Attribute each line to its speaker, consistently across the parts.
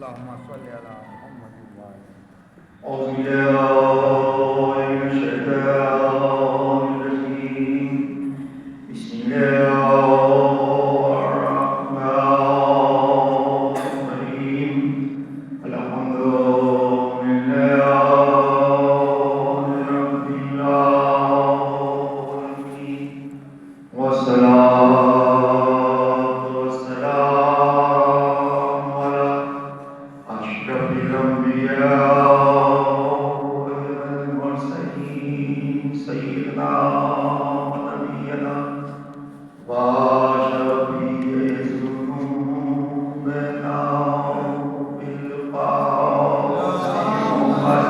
Speaker 1: اللهم صل على محمد وعلى
Speaker 2: أعوذ بالله من الشيطان الرجيم بسم الله الرحمن الرحيم الحمد لله رب العالمين والصلاة والسلام على أشرف الأنبياء والمرسلين سيدنا ونبينا وشفيع ذنوبنا بالقاسم محمد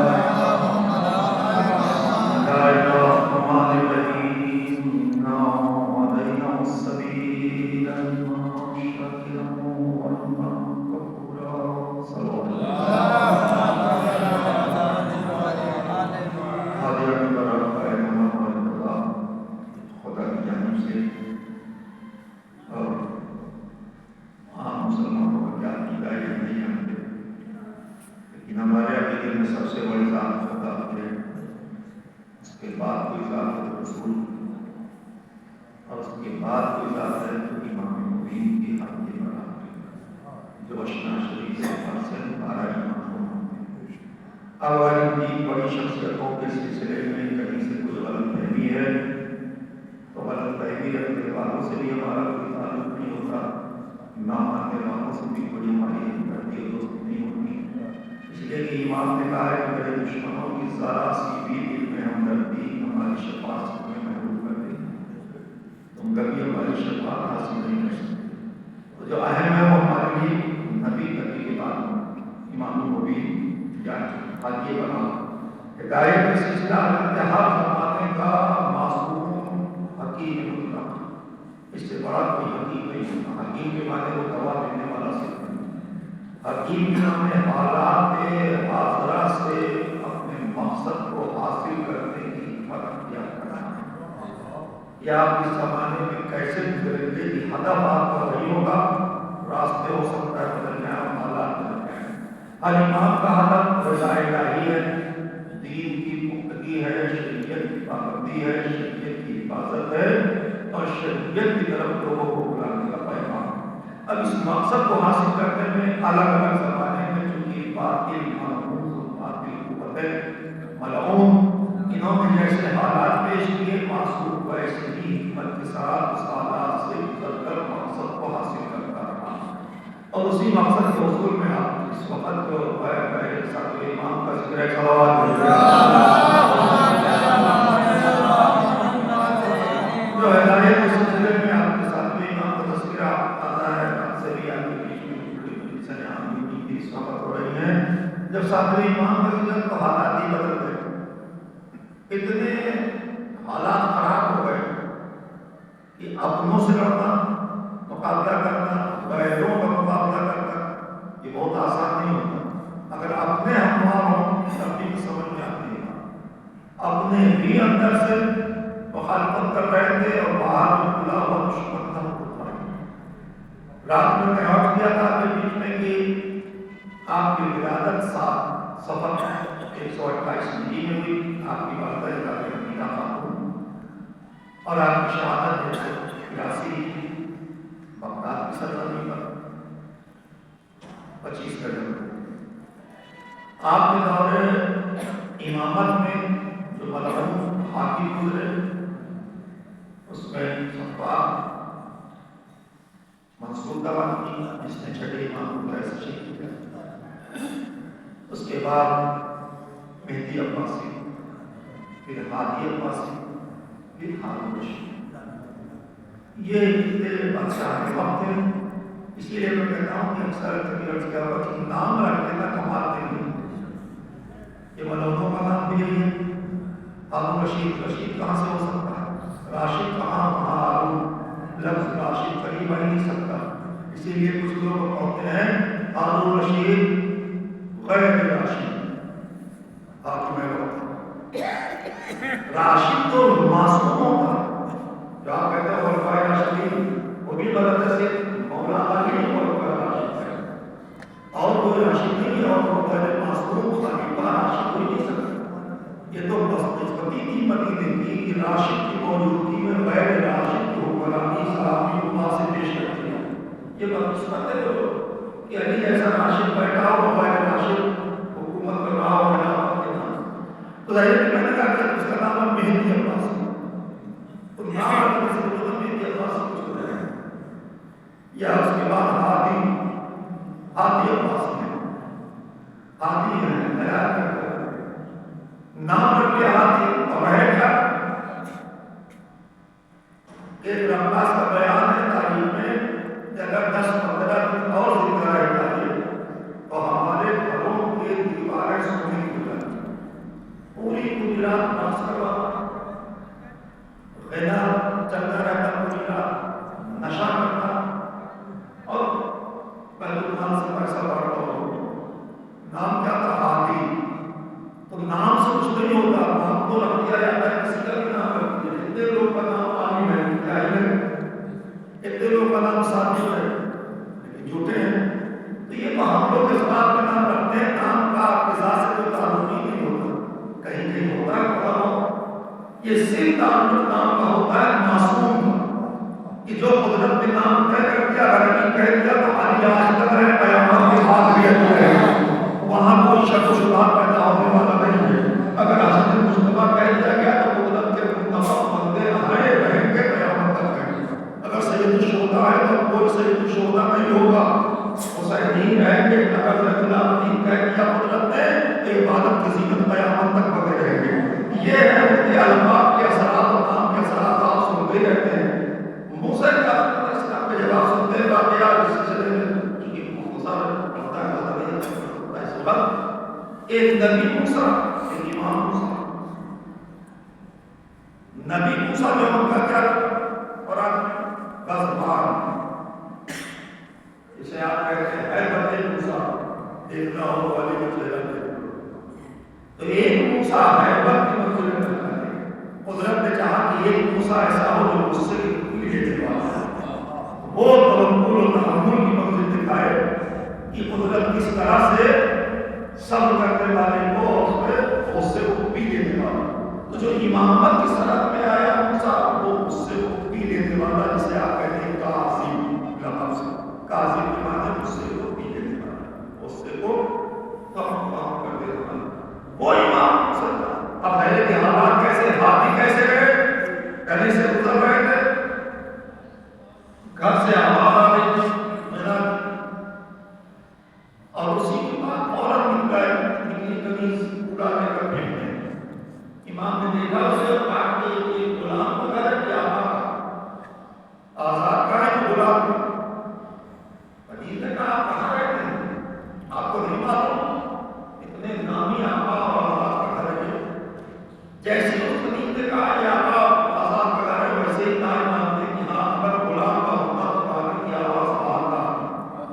Speaker 2: الرحمن الرحيم إنا هديناه السبيل إما شاكرا وإما كفورا صلى الله حاضرین برابر محمد خدا خدا کی جانب سے اور عام مسلمانوں کو کیا ہدایت نہیں جانتے، لیکن ہمارے عقیدے میں سب سے بڑی ذات خدا ہے، اس کے بعد کوئی ذات ہے رسول، اور اس کے بعد کوئی ذات ہے تو امام مبین کی حد کے برابر جو اشنا شریف سے سے 12 اماموں ہیں۔ اب ان کی بڑی شخصیتوں کے سلسلے میں کہیں سے کوئی غلط فہمی ہے تو غلط فہمی رکھنے والوں سے بھی ہمارا کوئی تعلق نہیں ہوتا، نہ ماننے والوں سے بھی کوئی ہماری ہمدردی اور دوستی نہیں ہوتی، اس لیے کہ امام نے کہا ہے کہ میرے دشمنوں کی ذرا سی بھی دل میں ہمدردی ہماری شفاعت سے تمہیں محروم کر دے گی، تم کبھی ہماری شفاعت حاصل نہیں کر سکتے۔ تو جو اہم ہے وہ ہمارے لیے نبی کے بعد امام مبین یعنی حاجی بنا ہدایت کا سلسلہ انتہا زمانے کا معصوم حکیم مطلق، اس سے بڑا کوئی حکیم نہیں ہوتا۔ حکیم کے معنی وہ دوا دینے والا صرف نہیں، حکیم کے معنی حالات حاضرہ سے اپنے مقصد کو حاصل کرنے کی حکمت اختیار کرنا ہے، یا آپ اس زمانے میں کیسے گزریں گے کہ ہدف آپ کا وہی ہوگا، راستے ہو سکتا ہے بدل جائیں اور حالات بدل جائیں۔ ہر امام کا ہدف رضا الہی ہے، دین کی پختگی ہے، شریعت کی پابندی ہے، شریعت کی حفاظت ہے اور شریعت کی طرف لوگوں کو بلانے کا پیغام۔ اب اس مقصد کو حاصل کرنے میں الگ الگ زمانے میں چونکہ باطل مرموز و باطل قوتیں ملعون، انہوں نے جیسے حالات پیش کیے معصوم ویسے ہی حکمت کے ساتھ اس حالات سے گزر کر مقصد کو حاصل کرتا رہا، اور اسی مقصد کے حصول میں آپ اس وقت جو ساتھ امام کا ذکر ہے صلوات جو ہدایت کے سلسلے میں آپ کے ساتھ امام کا تذکرہ آتا ہے، سے بھی آپ کے بیچ میں بڑی بڑی سنیاں بھی اس وقت ہو رہی ہیں۔ جب ساتویں امام کا ذکر تو حالات ہی بدل گئے، اتنے حالات خراب ہو گئے کہ اپنوں سے لڑنا، مقابلہ کرنا، غیروں کا مقابلہ کرنا یہ بہت آسان نہیں ہوتا۔ اگر اپنے ہموار ہوں تب بھی سمجھ میں آتی ہے، اپنے بھی اندر سے مخالفت کر رہے تھے اور باہر میں کھلا ہوا دشمن تھا وہ تھا۔ رات میں میں عرض کیا تھا آپ کے بیچ میں کہ آپ کی ولادت سفر 128 ہجری میں ہوئی، آپ کی والدہ حمیدہ خاتون، اور آپ کی شہادت 183 بغداد کی سرزمین پر 25 رجب۔ آپ کے دور امامت میں جو ملعون حاکم گزرے اس میں صفوان منصور دوا کی جس نے چھٹے امام کو ایسے شہید کیا، اس کے بعد مہدی عباسی، پھر ہادی عباسی، پھر ہارون رشید، یہ اتنے بادشاہ کے وقت ہیں۔ اس لیے میں کہتا ہوں کہ اکثر کبھی عرض کیا ہوا کہ نام رکھنے کا کمال نہیں ہے، یہ ملعونوں کا نام بھی یہی ہے۔ ہارون رشید، رشید کہاں سے ہو سکتا ہے؟ راشد کہاں ہارون، لفظ راشد قریب آ نہیں سکتا، اسی لیے کچھ لوگ کہتے ہیں ہارون رشید غیر راشد، حاکم وقت۔ راشد تو معصوموں کا، جو آپ کہتے ہیں خلفائے راشدین، وہ بھی غلط ہے، صرف مولا علی اور اور کوئی عاشق نہیں ہے، اور وہ غیر معصوم خلیفہ عاشق ہو ہی نہیں سکتا۔ یہ تو بدقسمتی تھی مدینے کی کہ عاشق کی موجودگی میں غیر عاشق کی حکمرانی صحابی وہاں سے پیش کرتی ہے۔ یہ بدقسمت ہے کہ علی جیسا عاشق بیٹھا ہو، غیر عاشق حکومت کر رہا ہو خلافت کے نام۔ تو ظاہر ہے کہ میں نے کہا کہ اس کا نام ہے مہدی عباسی، تو نام رکھنے سے تو مہدی عباسی کچھ ہو جائے، یا اس کے بعد ہادی عباسی ہے، ہادی ہے، ہدایت کرتا ہے، نام رکھ لیا ہادی، اور ہے کیا؟ ایک عباس کا بیان ہے تاریخ میں کہ اگر 10-15 دن اور زندہ رہتا ہے تو ہمارے گھروں کے دیواریں سونے کی ہو جاتی، پوری گجرات نقش کروانا، غنا چلتا رہتا پوری رات، نشہ کرنا، اور بیت المال سے پیسہ بڑھتا ہو۔ نام کیا تھا؟ ہادی۔ تو نام سے کچھ نہیں ہوتا، نام تو رکھ دیا جاتا ہے، کسی کا بھی نام رکھ دیا۔ اتنے لوگ کا نام عالم ہے، اتنے لوگ کا نام ساتھی ہے، لیکن جھوٹے ہیں۔ تو یہ تو ہم لوگ اس بات کا نام رکھتے ہیں، نام کا اقتضاء سے کوئی تعلق ہی نہیں ہوتا، کہیں کہیں ہوتا ہے کہاں، یہ صرف تعلق نام کا ہوتا ہے معصوم کا، کہ جو قدرت نے نام طے کر دیا، اگر علی کہہ دیا تو علی آج تک ہے، قیامت کے بعد بھی علی رہے گا، وہاں کوئی شک و شبہ پیدا ہونے والا نہیں ہے۔ اگر حضرت مصطفیٰ کہہ دیا گیا تو قدرت کے منتخب بندے ہمارے رہیں گے، قیامت تک رہیں گے۔ اگر سید الشہداء ہے تو کوئی سید الشہداء نہیں ہوگا، حسینین رہیں گے۔ اگر رحمۃ الدین کہہ دیا قدرت نے تو عبادت کی زینت قیامت تک بنے رہیں گے۔ یہ ہے ان کے الفاظ کے اثرات اور نام کے اثرات، آپ سنتے رہتے ہیں۔ موسیٰ کا اسلام کے جواب سنتے ہیں، واقعات اس سلسلے میں ایک نبی موسیٰ، ایک امام موسیٰ۔ نبی موسیٰ جو ان کا کیا قرآن میں غضبان، جسے آپ کہتے ہیں حیبت موسیٰ، دیکھنا ہو والی مجھے تو ایک موسیٰ حیبت کی منزل میں رکھا ہے۔ قدرت نے چاہا کہ ایک موسیٰ ایسا ہو جو غصے کی کلی لینے والا ہے، وہ توکل و تحمل کی منزل دکھائے کہ قدرت کس طرح سے صبر کرنے والے کو اور غصے کو پی لینے والا۔ تو جو امامت کی سرحد میں آیا موسیٰ، وہ غصے کو پی لینے والا، جسے آپ کہتے ہیں کاظم، لقب سے کاظم کے معنی غصے کو پی لینے والا، غصے کو کم کر دینے والا، وہ امام موسیٰ۔ اب پہلے کے حالات کیسے، ہاتھی کیسے گئے، گلی سے گزر رہے تھے، گھر سے آواز آ گئی میرا، اور اسی کے بعد عورت مل گئے، نکلی قمیض پورا لے کر پھینکتے ہیں۔ امام نے دیکھا اسے، کہا کہ یہ غلام کو کہا کہ آزاد کا ہے کہ غلام کو؟ قدیر نے کہا آپ کہاں رہتے ہیں، آپ کو نہیں معلوم اتنے نامی آقا اور آزاد کا گھر ہے؟ جیسے اس قدیر نے کہا یہ آقا آزاد کا گھر ہے، ویسے ہی کہا امام نے کہ ہاں اگر غلام کا ہوتا تو کہا کہ آواز آزاد کا،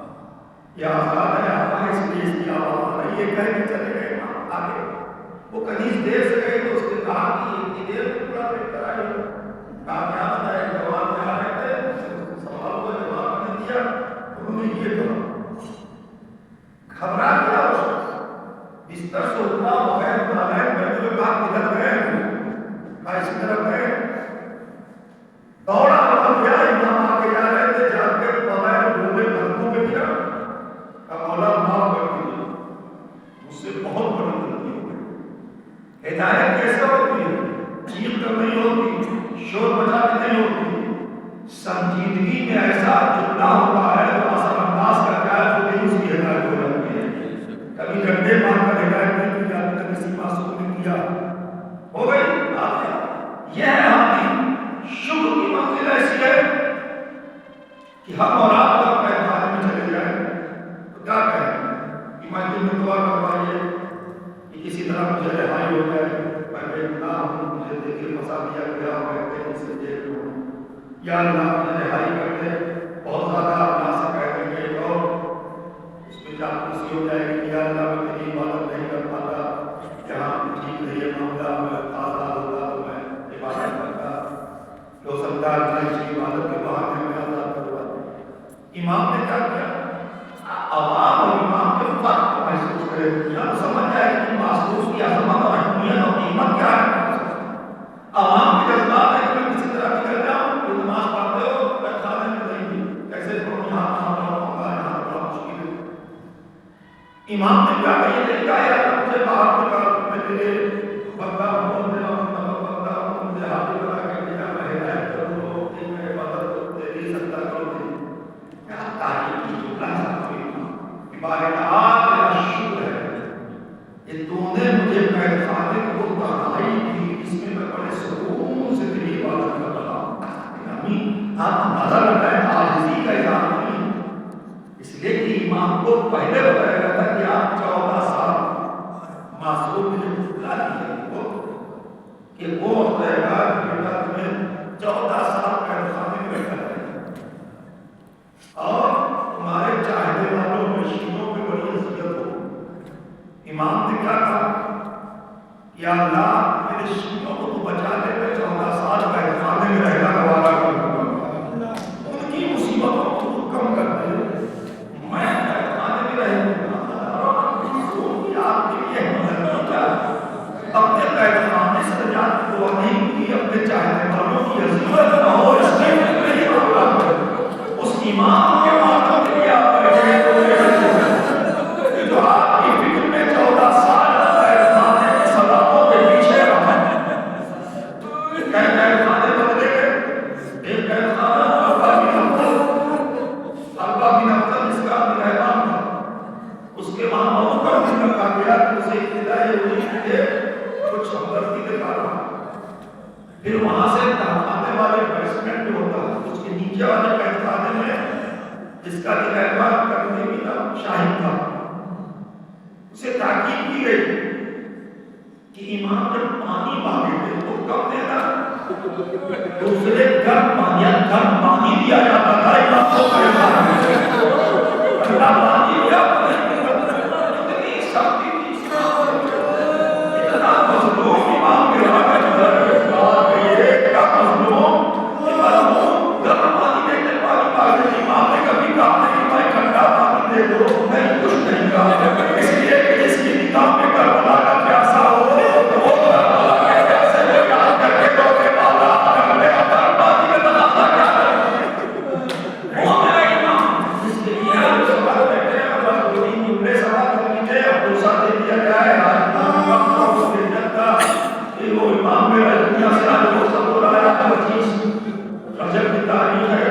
Speaker 2: یہ آزاد ہے آقا، اس لیے اس کی آواز آ رہی ہے، کہہ کے چلے گئے آگے۔ وہ قدیر دیر سے گئے تو اس نے کہا کہ اتنی دیر میں پورا لے کر آئے ہو، کہا کیا بتائے جواب میں آ رہے تھے، سوال کو جواب نہیں دیا، انہوں نے یہ کہا، گھبرا گیا وہ شخص، بستر سے اٹھا بغیر بلائے بیٹھے ہوئے، کہا کدھر گئے، کہا اس طرف گئے، دوڑا ہوا گیا، امام آگے جا رہے تھے، جا کے بغیر ڈھونڈے بندوں پہ گیا، کہا مولا معاف کر دیجیے، مجھ سے بہت بڑی غلطی ہو گئی۔ ہدایت کیسے ہوتی ہے؟ چیخ کر نہیں ہوتی، شور بجا کے نہیں ہوتی، سنجیدگی میں ایسا جملہ ہوتا ہے تو اثر انداز کرتا ہے، خود ہی اس کی ہدایت ہو جاتی ہے۔ کبھی ڈنڈے مار کر ہدایت نہیں کی جاتی، کبھی کسی معصوم نے کیا، ہو گئی بات ہے۔ یہ ہے ہماری شکر کی منزل ایسی ہے کہ ہم اور آپ کا پیغام میں چلے جائیں تو کیا کہیں، ایمانداری میں دعا کروائیے کہ کسی طرح مجھے رہائی ہو جائے، میں بے گناہ ہوں، مجھے دیکھے پھنسا دیا گیا اور میں کہیں سے جیل میں ہوں، یا اللہ مجھے رہائی کر دے۔ بہت زیادہ اللہ سے کہہ دیں گے اور اس میں چاپلوسی ہو جائے گی، یا اللہ میں تیری عبادت نہیں کر پاتا، جہاں ٹھیک نہیں ہے معاملہ، میں آزاد ہوتا تو میں عبادت کرتا، ہو سکتا ہے اللہ اس کی عبادت کے بہانے میں آزاد کروا۔ امام نے کیا کیا؟ عوام اور امام کے امام نے کہا کہ یہ نہیں کہا یار مجھے باہر نکال، میں تیرے بندہ ہوں، تیرا بندہ ہوں، مجھے حاضر بنا کے دیا، میں ہدایت کروں کہ میں عبادت کو تیری سجدہ کروں۔ کیا تاریخی جملہ ہے، عبادت میرا شکر ہے کہ تو نے مجھے قید خانے کو تنہائی دی، اس میں میں بڑے سکون سے تیری عبادت کر رہا ہوں۔ آپ اندازہ لگائیں عاجزی کا اظہار نہیں، اس لیے کہ امام کو پہلے بتایا گیا تھا کہ آپ 14 سال معصوم نے بتلا دیا کہ وہ رہے گا کہ بیٹا تمہیں 14 سال قید خانے میں رکھا جائے گا اور تمہارے چاہنے والوں مشینوں پہ بڑی اذیت ہو۔ امام نے کیا کہا کہ اللہ میرے شیعوں کو تو بچا لے، میں 14 سال قید خانے میں رہنا گوارا کروں گا، ان کی مصیبتوں کو تو کم کر دے، میں قید خانے میں رہوں گا۔ آپ کے لیے اپنے قید خانے سے نجات کی دعا نہیں کی، اپنے چاہنے والوں کی عزیمت نہ ہو، اس لیے نہیں ہوگا اس امام کے ماتم کے لیے آپ بیٹھے تو جو آپ کی فکر میں 14 سال قید خانے کی سزاؤں کے پیچھے رہا قید خانے بدلے گئے، ایک قید خانہ اربع بن افضل جس کا نگہبان تھا، اس کے وہاں بہت کم دن رکھا گیا کہ اسے ابتدائی ہوئی کہ کچھ ہمدردی دکھا رہا، پھر وہاں سے تہخانے والے بیسمنٹ جو ہوتا ہے اس کے نیچے والے قید خانے میں جس کا نگہبان کرنے بھی نام شاہد تھا، اسے تاکید کی گئی کہ امام جب پانی مانگے تھے تو کب دینا، دوسرے گرم پانی دیا جاتا تھا، امام کو ٹھنڈا پانی دیا اتنی سختی تھی، اتنا مظلوم امام کے گرم پانی دے کے پانی مانگے، امام نے کبھی کہا نہیں میں ٹھنڈا پانی دے دو، نہیں کچھ نہیں کہا، اس لیے کہ جس کی نگاہ میں کربلا کا پیاسا ہو وہ کربلا کے پیاسے کو یاد کر کے تو کہ مولا کرنے اپر پانی میں تنازع کیا ہے وہ میرا امام، جس کے لیے ہم سوال بیٹھے ہیں اور دو تین جملے سوال کر لیجیے اب دوسرا دے دیا جائے آج امام کا اس کے جنتا کہ وہ امام میرا دنیا سے آج وہ سب ہو رہا ہے 25 رجب کی تاریخ ہے،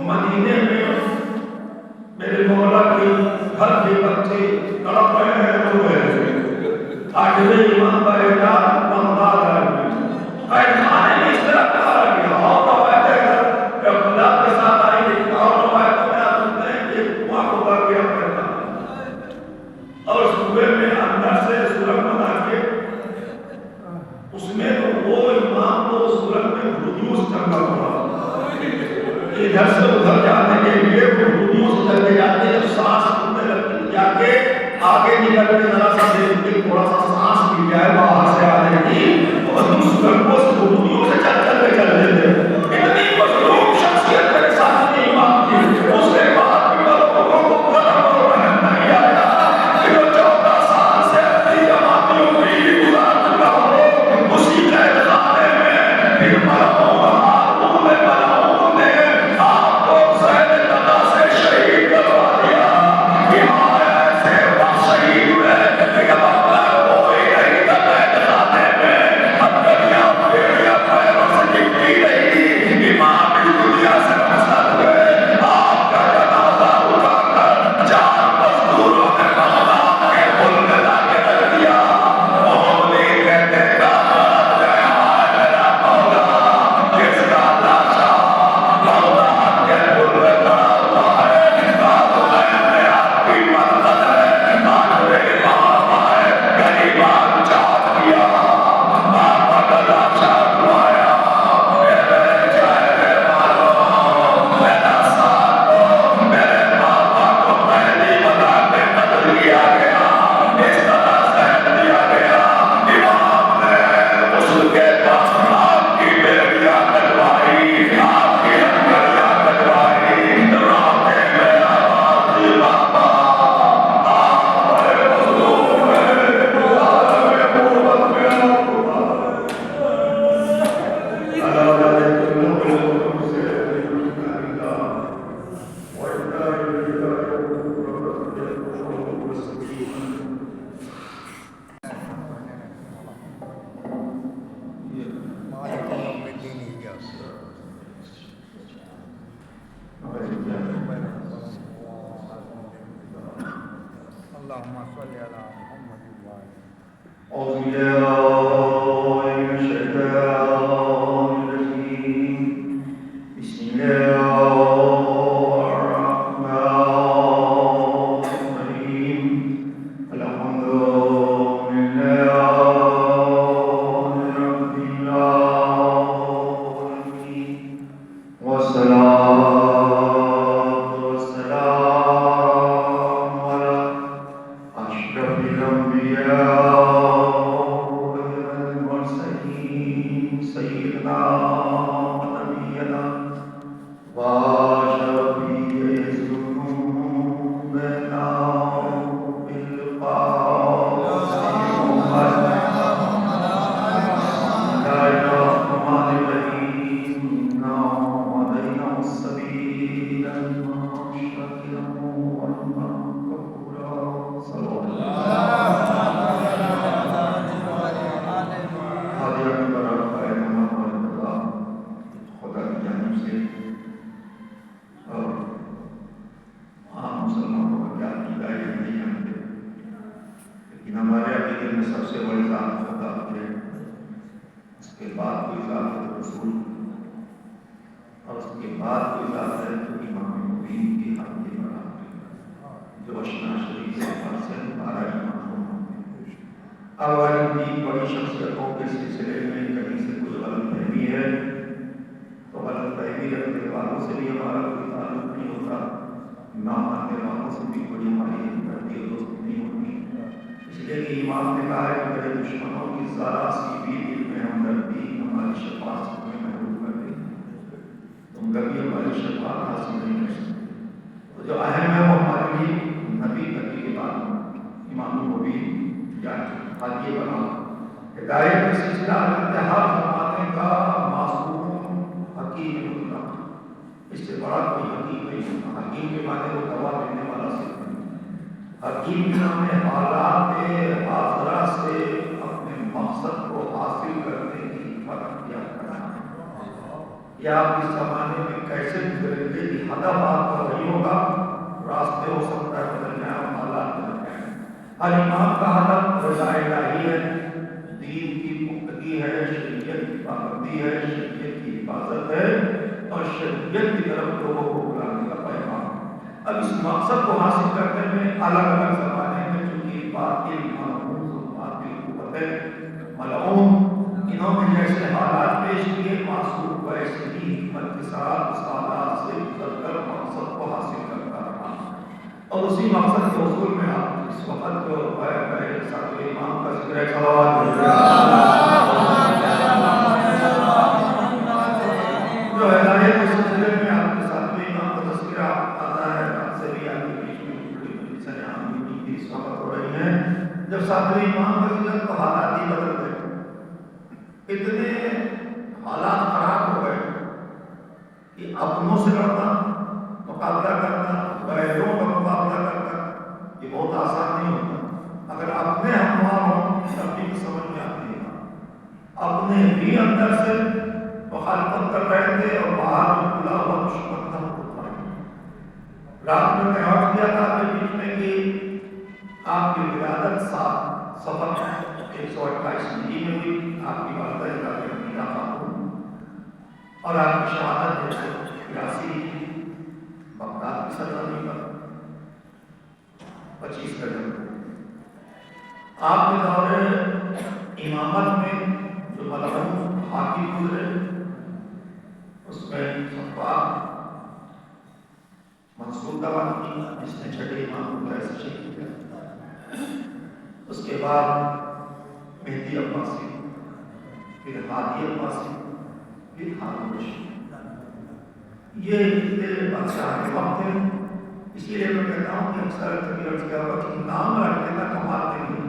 Speaker 2: مدینے میں میرے مولا کی گھر کے بچے تڑپ رہے ہیں، رو رہے ہیں، آٹھویں امام کا بیٹا بغداد ہے، قید خانے میں اس طرح کہا گیا اور روایت ہے کہ عبداللہ کے ساتھ آئی لیکن اور روایتوں میں آپ سنتے ہیں کہ کنواں کھودا گیا کرتا اور صبح میں اندر سے سورج بنا کے اس میں تو وہ امام کو سورج میں ہدیوس چنگا پڑا، ادھر سے ادھر جانے کے لیے وہ ہدیوس چلے جاتے جب سانس سننے لگتی جا کے آگے نکل کے ذرا سا دیر کے تھوڑا سا سانس مل جائے باہر سے آنے کی تو سورج کو ہدیوس سے چل کے چل دیتے، اتنی مظلوم شخصیت میرے ساتھ امام کی، اس کے بعد بھی لوگوں کو قدم اور رحم نہیں آیا کہ وہ 14 سال سے اپنی جماعتوں کی گزار چکا ہو اسی قید خانے میں، پھر ملعون نے آپ کو زید قضا سے شہید کروا دیا، امام ایسے وقت شہید ہوئے کہ اب اپنا کوئی نہیں تھا قید خانے میں، اب دنیا پھر
Speaker 1: اللهم صل على محمد وعلى
Speaker 2: أعوذ بالله من الشيطان الرجيم بسم الله الرحمن الرحيم الحمد لله رب العالمين والصلاة والسلام على أشرف الأنبياء والمرسلين سيدنا ونبينا وشفيع ذنوبنا بالقاسم محمد يا الرحمن الرحيم إنا هديناه السبيل إما شاكرا وإما كفورا صلى الله حاضران برائے محمد اللہ خدا کی جانب سے اور عام مسلمانوں کا کیا عقیدہ ہے نہیں جانتے، لیکن ہمارے عقیدے میں سب سے بڑی ذات خدا ہے، اس کے بعد کوئی ذات ہے رسول، اور اس کے بعد کوئی ذات ہے تو امام مبین کی حق کے برابر جو اشنا شریف سے سے ہمارا ایمان ہونا۔ اب ہماری تین بڑی شخصیتوں کے سلسلے میں کہیں سے کوئی غلط فہمی ہے تو غلط فہمی رکھنے والوں سے بھی ہمارا کوئی تعلق نہیں ہوتا، نہ ماننے والوں سے بھی کوئی ہماری ہمدردی اور دوستی نہیں ہوتی، اس لیے کہ امام نے کہا ہے کہ میرے دشمنوں کی ذرا سی بھی دل میں ہمدردی ہماری شفاعت سے تمہیں محروم کر دے گی، تم کبھی ہماری شفاعت حاصل نہیں کر سکتے۔ تو جو اہم ہے وہ ہمارے لیے نبی کے بعد امام مبین یا حاجی بنا ہدایت کا سلسلہ انتہا فرمانے کا معصوم حکیم ہوتا، اس سے بڑا کوئی حکیم نہیں ہوتا۔ حکیم کے معنی وہ دوا دینے والا صرف نہیں، حکیم کے ہمیں حالات حاضرہ سے اپنے مقصد کو حاصل کرنے کی حکمت اختیار کرنا ہے، یا آپ اس زمانے میں کیسے گزریں گے کہ ہدف آپ کا وہی ہوگا، راستے ہو سکتا ہے بدل جائیں اور حالات بدل جائیں۔ ہر امام کا ہدف رضا الہی ہے، دین کی پختگی ہے، شریعت کی پابندی ہے، شریعت کی حفاظت ہے اور شریعت کی طرف لوگوں کو بلانے کا پیغام۔ اب اس مقصد کو حاصل کرنے میں الگ الگ زمانے میں چونکہ باطل مرموز و باطل قوتیں ملعون، انہوں نے جیسے حالات پیش کیے معصوم ویسے ہی حکمت کے ساتھ اس حالات سے گزر کر مقصد کو حاصل کرتا رہا، اور اسی مقصد کے حصول میں آپ اس وقت جو ساتھ امام کا ذکر ہے صلوات جو ہدایت کے سلسلے میں آپ کے ساتھ امام کا تذکرہ آتا ہے، آپ سے بھی آپ کے بیچ میں بڑی بڑی سیاحت بھی اس وقت ہو رہی ہیں۔ جب ساتویں امام کا ذکر تو حالات ہی بدل گئے، اتنے حالات خراب ہو گئے کہ اپنوں سے لڑنا، مقابلہ کرنا، غیروں کا مقابلہ کرنا یہ بہت آسان نہیں ہوتا۔ اگر اپنے ہموار ہوں تب بھی سمجھ میں آتی ہے، اپنے بھی اندر سے مخالفت کر رہے تھے اور باہر میں کھلا ہوا دشمن تھا وہ تھا۔ رات میں میں عرض کیا تھا آپ کے بیچ میں کہ آپ کی ولادت صفر 128 ہجری میں ہوئی، آپ کی والدہ ذات حمیدہ خاتون، اور آپ کی شہادت 183 بغداد کی سرزمین پر 25 رجب۔ آپ کے دور امامت میں جو ملعون حاکم گزرے اس میں صفوان منصور دوان کی جس نے چھٹے امام کو ایسے شہید کیا، اس کے بعد مہدی عباسی، پھر ہادی عباسی، پھر ہارون رشید۔ یہ اتنے بادشاہ کے وقت ہیں، اس لیے میں کہتا ہوں کہ اکثر کبھی عرض کیا ہوا کہ نام رکھنے کا کمال نہیں ہے،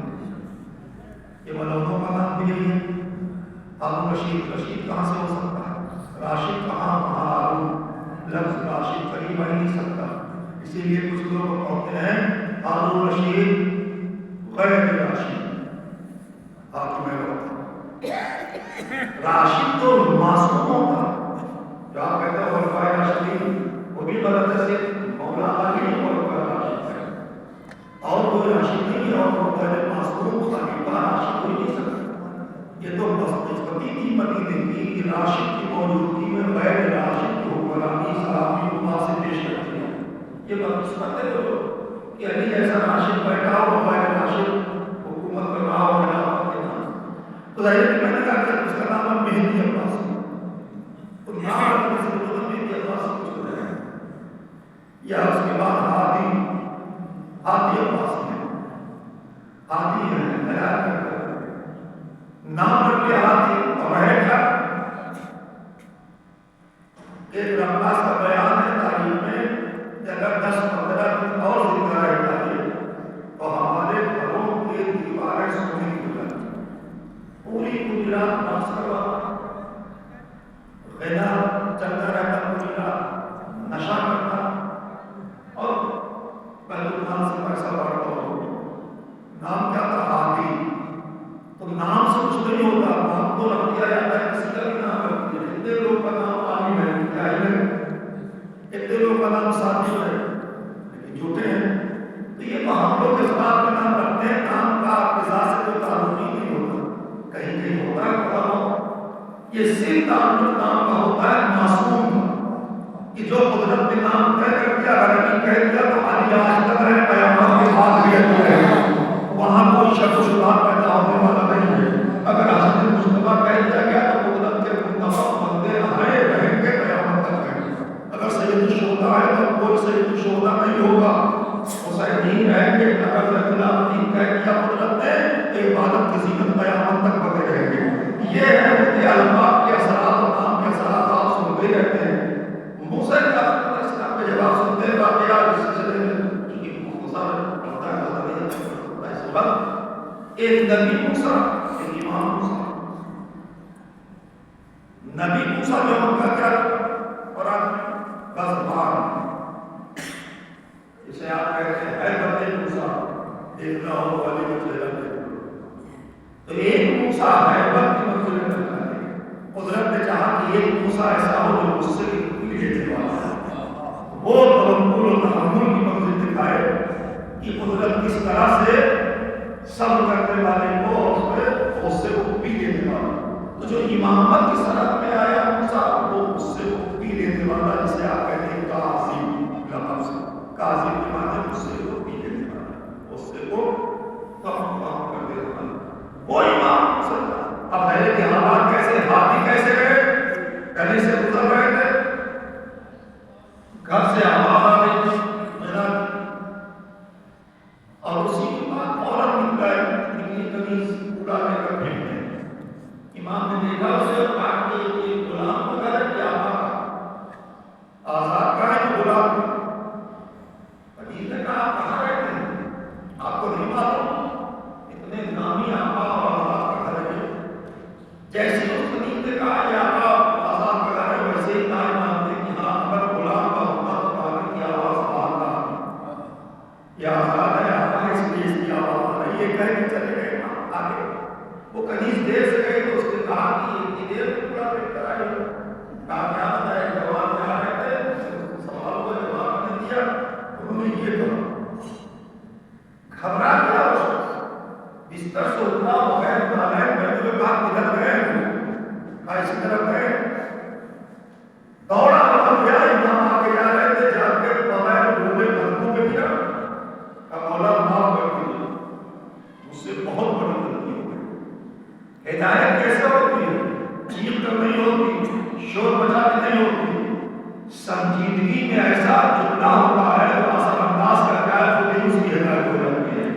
Speaker 2: یہ ملعونوں کا نام بھی یہی ہے۔ ہارون رشید، رشید کہاں سے ہو سکتا ہے؟ راشد کہاں ہارون، لفظ راشد قریب آ ہی نہیں سکتا، اسی لیے کچھ لوگ کہتے ہیں ہارون رشید غیر راشد حاکم وقت۔ راشد تو معصوموں کا جو آپ کہتے ہیں خلفائے راشدین وہ بھی غلط ہے، صرف مولا علی اور راشد ہے، اور کوئی عاشق نہیں ہے اور پہلے معصوم خلیفہ عاشق ہو نہیں سکتا. یہ تو بدقسمتی تھی مدینے کی کہ عاشق کی موجودگی میں غیر عاشق کی حکمرانی صحابی کو وہاں سے پیش کرتی ہے. یہ بدقسمت ہے تو کہ علی جیسا عاشق بیٹھا ہو غیر عاشق حکومت کر رہا ہو خلافت کے نام. تو ظاہر ہے میں نے کہا کہ اس کا نام ہے مہدی عباسی. تو نام رکھنے سے تو مہدی عباسی کچھ ہو رہا ہے یا اس کے بعد ہادی عباسی ہے. ہادی ہے خیال کر نام رکھ لیا ہادی. اور ہے کیا ایک عباس کا بیان ہے تاریخ میں کہ اگر 10-15 دن اور زندہ رہتا ہے تو ہمارے گھروں کی دیواریں سونے کی ہو جاتی. پوری گجرات ناش کروانا غنا چلتا رہتا پوری رات نشہ کرتا اور بیت المال سے پیسہ بڑھتا ہو. نام کیا تھا ہادی. تو نام سے کچھ نہیں ہوتا. نام تو رکھ دیا جاتا ہے کسی کا بھی نام رکھ دیا. اتنے لوگ کا نام عالم ہے کیا ہے اتنے لوگ کا نام ساتھی ہے لیکن جھوٹے ہیں. تو یہ تو ہم لوگ اس بات کا نام رکھتے ہیں. نام کا فضا سے کوئی تعلق ہی نہیں ہوتا. کہیں کہیں ہوتا ہے کہاں. یہ صرف تعلق نام کا ہوتا ہے معصوم کہ جو قدرت نے نام طے کر دیا اگر علی کہہ دیا تو علی آج تک رہے قیامت کے بعد بھی علی رہے. وہاں کوئی شک و شبہ پیدا ہونے والا نہیں ہے. اگر حضرت مصطفیٰ کہہ دیا گیا تو قدرت کے منتخب بندے ہمیں رہیں گے قیامت تک رہیں گے. اگر سید الشہداء ہے تو کوئی سید الشہداء نہیں ہوگا. حسین رہیں گے. اگر خلاف دین کہہ دیا قدرت نے تو عبادت کی زینت قیامت تک بنے رہیں گے. یہ ہے ان کے الفاظ کے اثرات اور نام کے اثرات آپ سنتے رہتے ہیں. موسیٰ کا اسلام کے جواب سنتے ہیں واقعات اس سلسلے میں چونکہ مختصر پڑھتا ہے ایک نبی موسیٰ ایک امام موسیٰ. نبی موسیٰ جو ان کا کیا قرآن غضبان جسے آپ کہتے ہیں حیبت موسیٰ دیکھنا ہو والی مجھے تو ایک موسیٰ حیبت کی منزل میں رکھا ہے. قدرت نے چاہا کہ ایک موسیٰ ایسا ہو جو غصے کی کلی لینے والا ہے. وہ تحمل و تحمل کی منزل دکھائے کہ قدرت کس طرح سے صبر کرنے والے کو اور غصے کو پی لینے والا. تو جو امامت کی سرحد میں آیا موسیٰ وہ غصے کو پی لینے والا جسے آپ کہتے ہیں کاظم لقب سے. کاظم کے معنی غصے کو پی لینے والا غصے کو کم کر دینے والا وہ امام موسیٰ. اب پہلے کے حالات کیسے ہاتھی کیسے گئے گلی سے گزر رہے تھے گھر سے آواز آ گئی میرا اور اسی کے بعد عورت نکل گئے نکلی قمیض پورا لے کر پھینکتے. امام نے دیکھا اسے اور کہا کہ یہ غلام وغیرہ کیا آزاد کا ہے جو غلام. قدیر نے کہا آپ کہاں رہتے ہیں آپ کو نہیں معلوم اتنے نامی آقا اور آزاد کا گھر ہے. جیسے اس قدیر نے کہا یہ آقا آزاد کا گھر ہے ویسے ہی نہ مانتے کہ ہاں اگر غلام کا ہوتا تو کہا کی آواز آزاد کا یہ آزاد ہے آقا اس لیے اس کی آواز آ رہی ہے. کہہ کے چلے گئے آگے. وہ قدیر دیر سے گئے تو اس نے کہا کہ اتنی دیر میں پورا پیٹ کر آئے ہو. کہا کیا بتا ہے جواب کیا رہے تھے سوال کو جواب نے دیا. انہوں نے یہ کہا گھبرا گیا اس بستر سے اٹھا بغیر بلائے بیٹھ کے کہا کدھر گئے کہا اسی طرف گئے. دوڑا اور گیا امام آ کے جا رہے تھے جا کے بغیر بھولے بندوں پہ گیا. کہا مولا معاف کر دیجیے مجھ سے بہت بڑی غلطی ہو گئی. ہدایت کیسے ہوتی ہے چیخ کر نہیں ہوتی شور بجا کے نہیں ہوتی. سنجیدگی میں ایسا جملہ ہوتا ہے تو اثر انداز کا کیا ہے خود ہی اس کی ہدایت ہو جاتی ہے.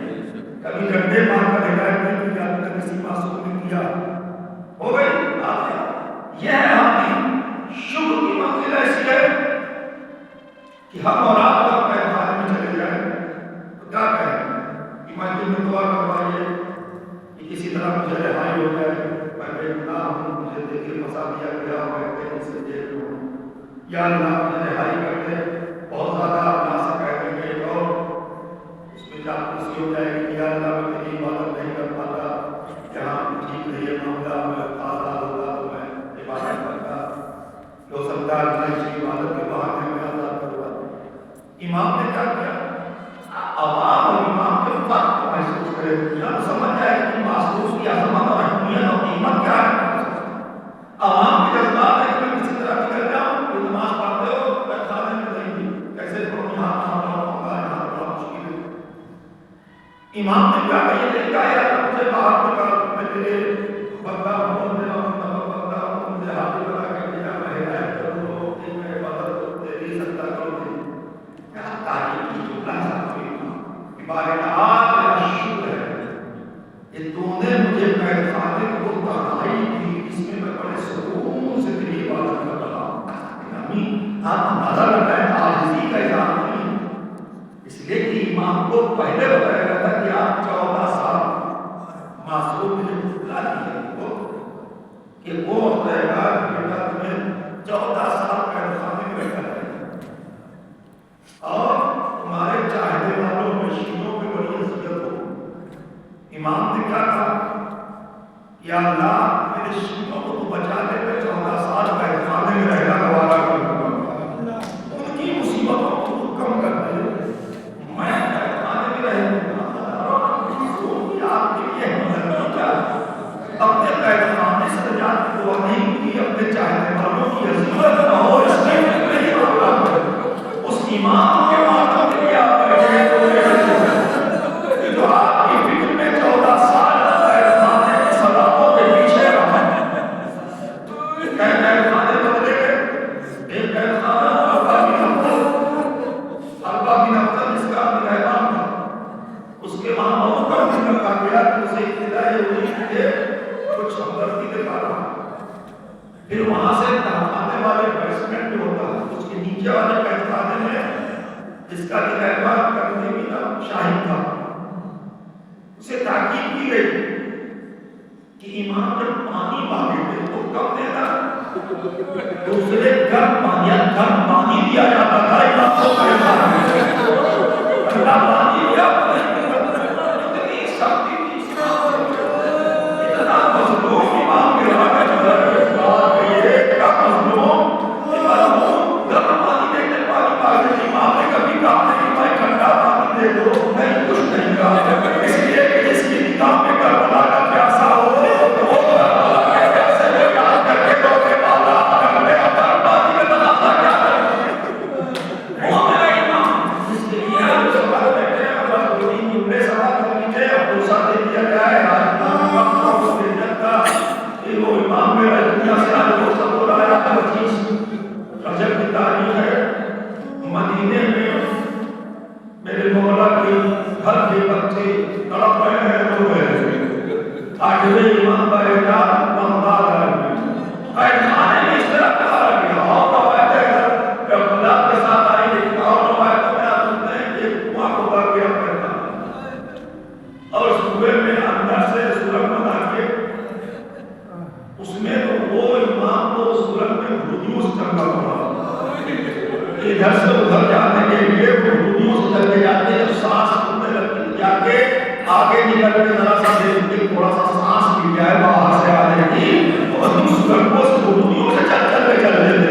Speaker 2: کبھی گڈھے مار کر ہدایت نہیں کی جاتی ہے کسی معصوم نے کیا ہو گئی. یہ ہے ہماری شکر کی منزل ایسی ہے کہ ہم اور آپ کا پیغام میں چلے جائیں تو کیا کہیں ایمانداری میں دعا کروائیے کہ کسی طرح مجھے رہائی ہو جائے. میں بے گناہ ہوں مجھے دیکھے پھنسا دیا گیا میں کہیں سے جیل میں ہوں. یا اللہ مجھے رہائی کر دے. بہت زیادہ اللہ سے کہہ دیں گے اور اس میں جب خوشی ہو جائے گی کہ یا اللہ میں تیری عبادت نہیں کر پاتا یہاں ٹھیک نہیں ہے معاملہ میں آزاد ہوگا تو میں عبادت کرتا جو سمجھا اللہ کی عبادت کے بہانے میں آزاد کروا. امام نے کیا کیا عوام اور امام کے فرق دنیا کو سمجھ جائے کہ محسوس کی عظمت اور اہمیت اور قیمت کیا ہے. عوام کے جذبات ہے کہ میں کسی طرح نکل جاؤں کہ نماز پڑھتے ہو خانے میں نہیں دی کیسے پڑھوں یہاں بڑا مشکل ہے. امام نے کہا کہ یہ طریقہ ہے کہ مجھے باہر نکال میں تیرے بندہ ہوں میرا بندہ ہوں مجھے حاضر بنا کے دیا میں ہدایت کروں تو کہ میں عبادت تیری سجدہ کروں. کیا تعلیم کی جملہ ہے بارکات میرا شکر ہے کہ تو نے مجھے قید خانے کو تنہائی دی اس میں میں بڑے سکون سے تیری عبادت کر رہا ہوں. آپ اندازہ لگائیں عاجزی کا اظہار نہیں اس لیے کہ امام کو پہلے بتایا گیا تھا کہ آپ 14 سال معصوم نے بتلا دیا کہ وہ وقت رہے گا کہ بیٹا تمہیں 14 سال قید خانے میں رکھا جائے گا اور تمہارے چاہنے والوں میں شیعوں پہ بڑی اذیت ہو. امام نے کیا کہا یا اللہ میرے شیعوں کو تو بچا لے میں 14 سال قید خانے میں رہنا گوارا کروں گا. ان کی مصیبتوں کو کم کر دے میں قید خانے میں رہوں گا. آپ کے لیے کیا اپنے قید خانے سے نجات کی دعا نہیں کی اپنے چاہنے والوں کی اذیت نہ ہو اس لیے نہیں ہوگا. اس امام کے ماتم کے لیے آپ بیٹھے تو جو آپ کی فکر میں 14 سال قید خانے کی سلاخوں کے پیچھے رہا قید خانے بدلے گئے. ایک قید خانہ اربع بن افضل جس کا نگہبان تھا اس کے وہاں بہت کم دن رکھا گیا کہ اسے ابتدا یہ ہوئی کہ کچھ ہمدردی دکھا رہا. پھر وہاں سے تہخانے والے بیسمنٹ جو ہوتا ہے اس کے نیچے والے قید خانے میں جس کا نگہبان کرنے بھی نام شاہد تھا اسے تاکید کی گئی کہ امام جب پانی مانگے تھے تو کب دینا دوسرے گرم پانی دیا جاتا تھا. امام کو قید خانے میں اللہ پانی دیا اتنی سختی تھی اتنا مظلوم امام کے رہا اس لیے کہ جس کی نگاہ میں کربلا کا پیاسا ہو وہ کربلا کے پیاسے میں یاد کر کے تو کہ بالا کر لے اپر بادی میں بناتا کیا کرے وہ میرا امام جس کے لیے ہم سوال بیٹھے ہیں اور دو تین جملے سوال کر لیجیے اور دوسرا دے دیا جائے وہ امام میرا دنیا سے آج وہ سب ہو رہا ہے 25 رجب کی تاریخ ہے. مدینے میں میرے مولا کی گھر کے بچے تڑپ رہے ہیں رو رہے ہیں. 8ویں امام کا اعلان بغداد ہے قید خانے میں اس طرح کہا گیا اور روایت ہے کہ عبداللہ کے ساتھ آئی لیکن اور روایتوں میں آپ سنتے ہیں کہ وہاں کو کر کے اور صبح میں اندر سے سورج بنا کے اس میں تو وہ امام کو سورج میں ہدیوس چنگا پڑا ادھر سے ادھر جانے کے لیے وہ ہدیوس چلے جاتے جب سانس سننے لگتی جا کے آگے نکل کے ذرا سا دیر کے تھوڑا سا سانس بھی جائے باہر سے آنے کی تو ہدیوس سورج کو ہدیوس سے چل کے چل دیتے